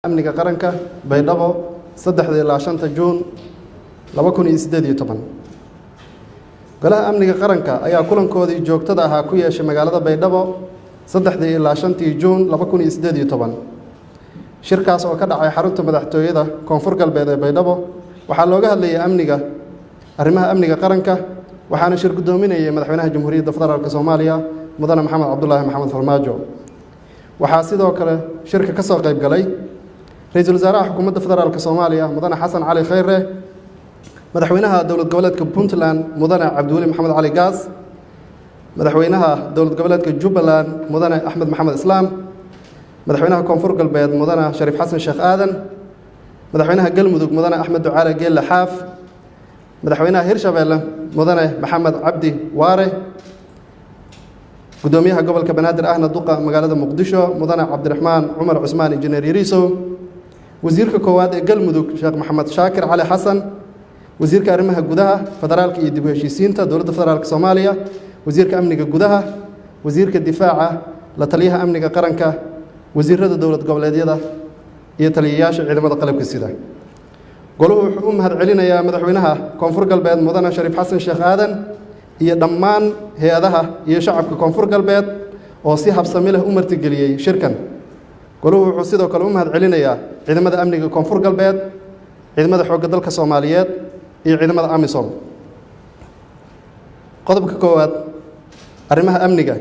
amniga qaranka baydhabo 3 ilaa 5 Juun 2018 golaha amniga qaranka ayaa kulankoodii joogtada ahaa ku yeeshay magaalada baydhabo 3 ilaa 5 Juun 2018 shirkaas oo ka dhacay xarunta madaxtooyada koonfur galbeed ee baydhabo waxaa looga hadlayay arrimaha amniga qaranka waxaana shir gudoominayay madaxweynaha jamhuuriyadda federaalka Soomaaliya mudane maxamed cabdullaahi maxamed farmaajo waxaa sidoo kale shirka ka soo qayb galay ra'iisul wasaaraha xukuumadda federaalka Soomaaliya mudane xasan cali khayre madaxweynaha dowlad goboleedka Puntland mudane cabdiweli maxamed cali gaas madaxweynaha dowlad goboleedka Jubbaland mudane axmed maxamed islaam madaxweynaha koonfur galbeed mudane shariif xasan sheekh aadan madaxweynaha galmudug mudane axmed ducaale geelle xaaf madaxweynaha hirshabeelle mudane maxamed cabdi waare gudoomiyaha gobolka banaadir ahna duqa magaalada muqdisho mudane cabdiraxmaan cumar cusmaan injineer yariisow wasiirka koowaad ee galmudug sheekh maxamed shaakir cali xasan wasiirka arrimaha gudaha federaalka iyo dib u heshiisiinta dowladda federaalka Soomaaliya wasiirka amniga gudaha wasiirka difaaca la taliyaha amniga qaranka wasiirada dowlad goboleedyada iyo taliyayaasha ciidamada qalabka sida goluhu wuxuu u mahadcelinayaa madaxweynaha koonfur galbeed mudane shariif xasan sheekh aadan iyo dhammaan hay'adaha iyo shacabka koonfur galbeed oo si habsami leh u martigeliyay shirkan goluhu wuxuu sidoo kale u mahadcelinayaa ciidamada amniga koonfur galbeed ciidamada xoogga dalka Soomaaliyeed iyo ciidamada AMISOM qodobka koowaad arrimaha amniga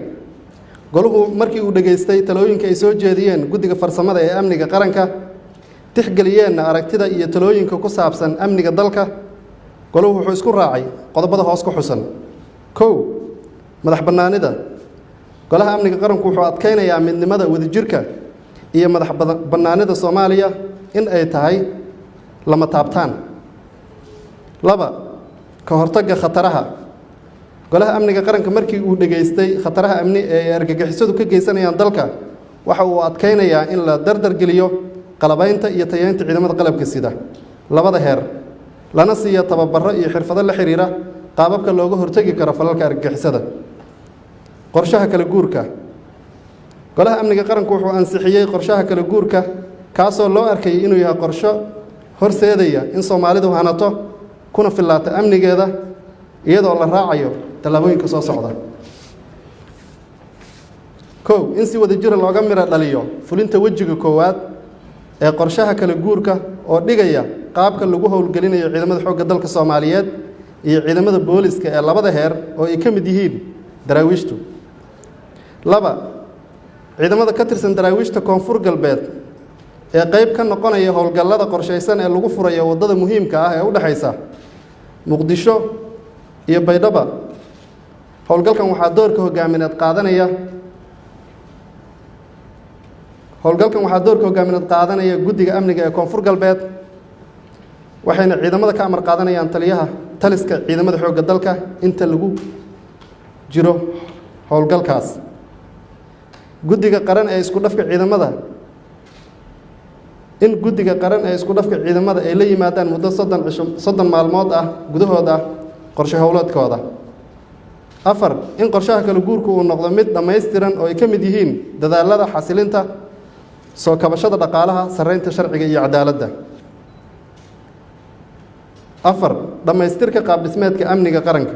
goluhu markii uu dhageystay talooyinka ay soo jeediyeen guddiga farsamada ee amniga qaranka tixgeliyeenna aragtida iyo talooyinka ku saabsan amniga dalka goluhu wuxuu isku raacay qodobada hoos ku xusan kow madax bannaanida golaha amniga qaranku wuxuu adkeynayaa midnimada wadajirka iyo madax bannaanida Soomaaliya in ay tahay lama taabtaan laba ka hortagga khataraha golaha amniga qaranka markii uu dhageystay khataraha amni ee argagixisadu ka geysanayaan dalka waxa uu adkeynayaa in la dardar geliyo qalabaynta iyo tayeynta ciidamada qalabka sida labada heer lana siiyo tababaro iyo xirfado la xiriira qaababka looga hortagi karo falalka argagixisada qorshaha kala guurka golaha amniga qaranku wuxuu ansixiyay qorshaha kala guurka kaasoo loo arkay inuu yahay qorsho horseedaya in Soomaalidu hanato kuna filaata amnigeeda iyadoo la raacayo talaabooyinka soo socda kow in si wadajir looga miro dhaliyo fulinta wajiga koowaad ee qorshaha kala guurka oo dhigaya qaabka lagu howlgelinayo ciidamada xoogga dalka Soomaaliyeed iyo ciidamada booliska ee labada heer oo ay ka mid yihiin daraawiishtu laba ciidamada ka tirsan daraawiishta koonfur galbeed ee qayb ka noqonaya howlgallada qorsheysan ee lagu furayo wadada muhiimka ah ee u dhaxaysa muqdisho iyo baydhabo howlgalkan waxaa doorka hogaamineed qaadanaya guddiga amniga ee koonfur galbeed waxayna ciidamada ka amar qaadanayaan taliska ciidamada xoogga dalka inta lagu jiro howlgalkaas guddiga qaran ee isku dhafka ciidamada ay la yimaadaan muddo 30 maalmood ah gudahooda qorshe howleedkooda afar in qorshaha kala guurku uu noqdo mid dhammaystiran oo ay ka mid yihiin dadaalada xasilinta soo kabashada dhaqaalaha sareynta sharciga iyo cadaaladda afar dhammaystirka qaab dhismeedka amniga qaranka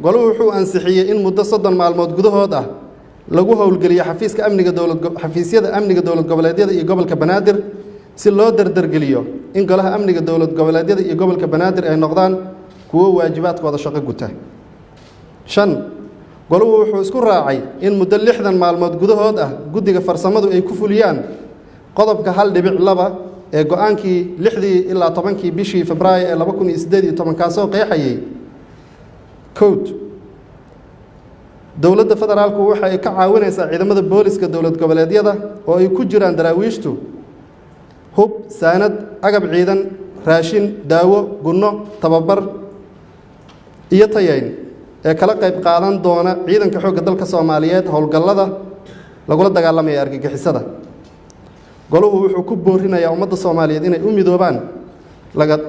goluhu wuxuu ansixiyay in muddo 30 maalmood gudahood ah lagu howlgeliyo xafiisyada amniga dowlad goboleedyada iyo gobolka banaadir si loo dardargeliyo in golaha amniga dowlad goboleedyada iyo gobolka banaadir ay noqdaan kuwo waajibaadkooda shaqo guta shan goluhu wuxuu isku raacay in muddo 60 maalmood gudahood ah guddiga farsamadu ay ku fuliyaan qodobka 1.2 ee go'aankii 6 ilaa 10 bishii Febraayo ee 2018 kaasoo qeexayay code dowladda federaalku waxa ay ka caawinaysaa ciidamada booliska dowlad goboleedyada oo ay ku jiraan daraawiishtu hub saanad agab ciidan raashin daawo gunno tababar iyo tayeyn ee kala qayb qaadan doona ciidanka xoogga dalka Soomaaliyeed howlgallada lagula dagaalamaya argagixisada goluhu wuxuu ku boorinayaa ummadda Soomaaliyeed inay u midoobaan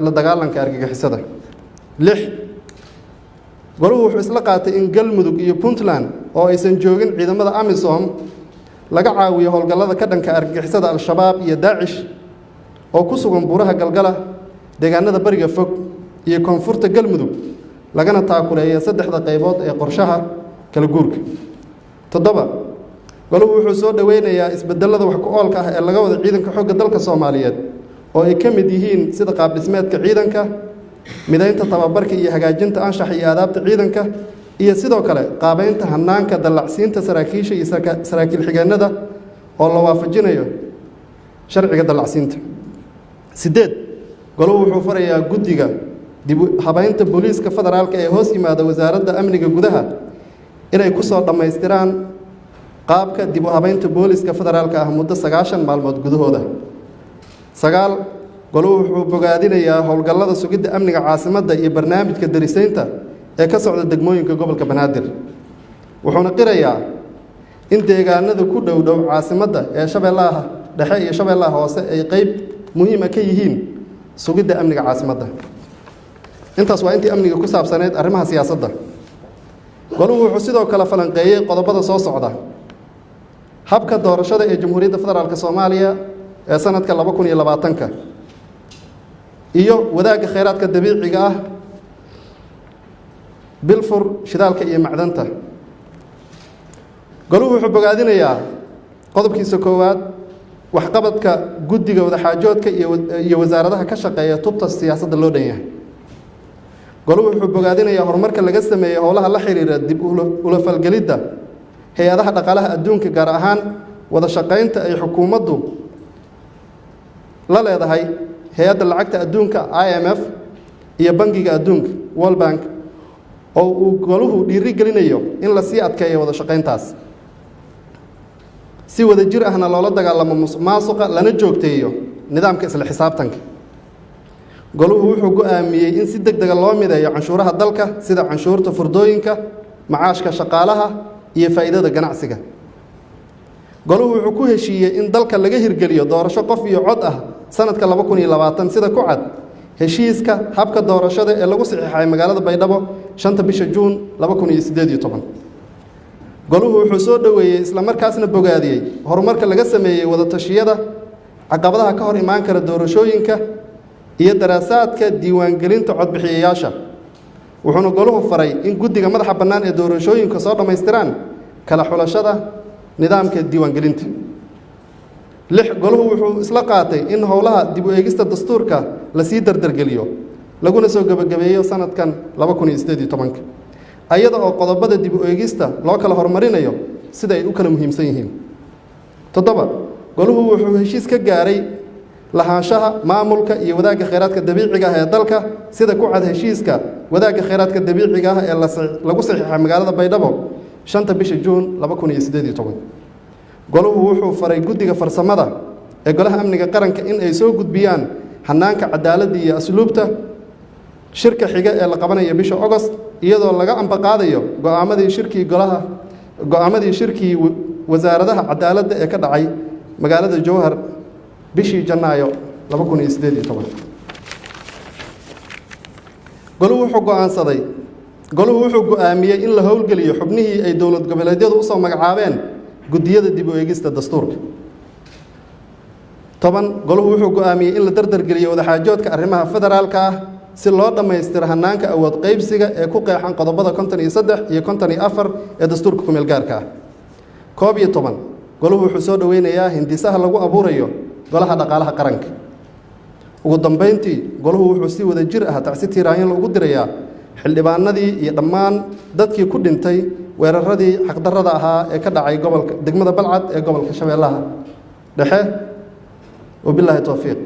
la dagaalanka argagixisada 6 goluhu wuxuu isla qaatay in galmudug iyo puntland oo aysan joogin ciidamada amisom laga caawiyo howlgallada ka dhanka argagixisada al-shabaab iyo daacish oo ku sugan buuraha galgala deegaanada bariga fog iyo koonfurta galmudug lagana taakuleeya saddexda qaybood ee qorshaha kala guurka. 7 goluhu wuxuu soo dhaweynayaa isbedelada wax ku oolka ah ee laga wada ciidanka xoogga dalka Soomaaliyeed oo ay ka mid yihiin sida qaab dhismeedka ciidanka, midaynta tababarka iyo hagaajinta anshaxa iyo aadaabta ciidanka, iyo sidoo kale qaabeynta hanaanka dallacsiinta saraakiisha iyo saraakiil xigeenada oo la waafajinayo sharciga dallacsiinta. 8 goluhu wuxuu farayaa guddiga dib u habaynta booliiska federaalka ee hoos yimaada wasaaradda amniga gudaha inay ku soo dhammaystiraan qaabka dib u habaynta booliiska federaalka ah muddo 90 maalmood gudahooda. 9 goluhu wuxuu bogaadinayaa howlgallada sugidda amniga caasimadda iyo barnaamijka darisaynta ee ka socda degmooyinka gobolka Banaadir. wuxuuna qirayaa in deegaanada ku dhow caasimadda ee Shabeellaha Dhexe iyo Shabeellaha Hoose ay qayb muhiim ah ka yihiin sugidda amniga caasimadda. intaas waa intii amniga ku saabsaneed arrimaha siyaasadda. goluhu wuxuu sidoo kale falanqeeyay qodobada soo socda: habka doorashada ee Jamhuuriyadda Federaalka Soomaaliya ee sanadka 2020 iyo wadaagga kheyraadka dabiiciga ah, bilfur, shidaalka iyo macdanta. goluhu wuxuu bogaadinayaa qodobkiisa koowaad waxqabadka guddiga wadaxaajoodka iyo wasaaradaha ka shaqeeya tubta siyaasadda loo dhan yahay. goluhu wuxuu bogaadinayaa horumarka laga sameeyey howlaha la xiriira dib ula falgelidda hay-adaha dhaqaalaha adduunka, gaar ahaan wada shaqaynta ay xukuumaddu la leedahay hay-adda lacagta adduunka IMF iyo bangiga adduunka World Bank, oo uu goluhu dhiirigelinayo in la sii adkeeyo wada shaqayntaas si wada jir ahna loola dagaalamo musuqmaasuqa lana joogteeyo nidaamka isla xisaabtanka. goluhu wuxuu go'aamiyey in si degdeg ah loo mideeyo canshuuraha dalka sida canshuurta furdooyinka, macaashka shaqaalaha iyo faa'iidada ganacsiga. goluhu wuxuu ku heshiiyey in dalka laga hirgeliyo doorasho qof iyo cod ah sanadka 2020 sida ku cad heshiiska habka doorashada ee lagu saxiixay magaalada Baydhabo 5 bisha Juun 2018. goluhu wuxuu soo dhaweeyey isla markaasna bogaadiyey horumarka laga sameeyey wada tashiyada, caqabadaha ka hor imaan kara doorashooyinka iyo daraasaadka diiwaangelinta codbixiyayaasha. wuxuuna goluhu faray in guddiga madaxa bannaan ee doorashooyinka soo dhammaystiraan kala xulashada nidaamka diiwaangelinta. 6 goluhu wuxuu isla qaatay in howlaha dib u eegista dastuurka la sii dardargeliyo laguna soo gabagabeeyo sanadkan 2018 ayada oo qodobada dib u eegista loo kala horumarinayo sida ay u kala muhiimsan yihiin. 7 goluhu wuxuu heshiis ka gaaray lahaanshaha maamulka iyo wadaagga kheyraadka dabiiciga ah ee dalka sida ku cad heshiiska wadaagga kheyraadka dabiiciga ah ee lagu saxiixay magaalada Baydhabo 5 bisha Juun 2018. goluhu wuxuu faray guddiga farsamada ee golaha amniga qaranka in ay soo gudbiyaan hanaanka cadaaladda iyo asluubta shirka xiga ee la qabanayo bisha August, iyadoo laga ambaqaadayo go'aamadii shirkii wasaaradaha cadaaladda ee ka dhacay magaalada Jowhar bishii Janaayo 2018. goluhu wuxuu go'aamiyey in la howlgeliyo xubnihii ay dowlad goboleedyadu u soo magacaabeen guddiyada dib u eegista dastuurka. 10 goluhu wuxuu go'aamiyey in la dardargeliyo wadaxaajoodka arrimaha federaalka ah si loo dhammaystiro hanaanka awood qaybsiga ee ku qeexan qodobada 53 iyo 54 ee dastuurka ku meel gaarka ah. 11 goluhu wuxuu soo dhaweynayaa hindisaha lagu abuurayo golaha dhaqaalaha qaranka. ugu dambeyntii goluhu wuxuu si wada jir ah tacsi tiiraanyo ugu dirayaa xildhibaanadii iyo dhammaan dadkii ku dhintay weeraradii xaqdarrada ahaa ee ka dhacay degmada Balcad ee gobolka Shabeellaha Dhexe. wabillahi tawfiiq.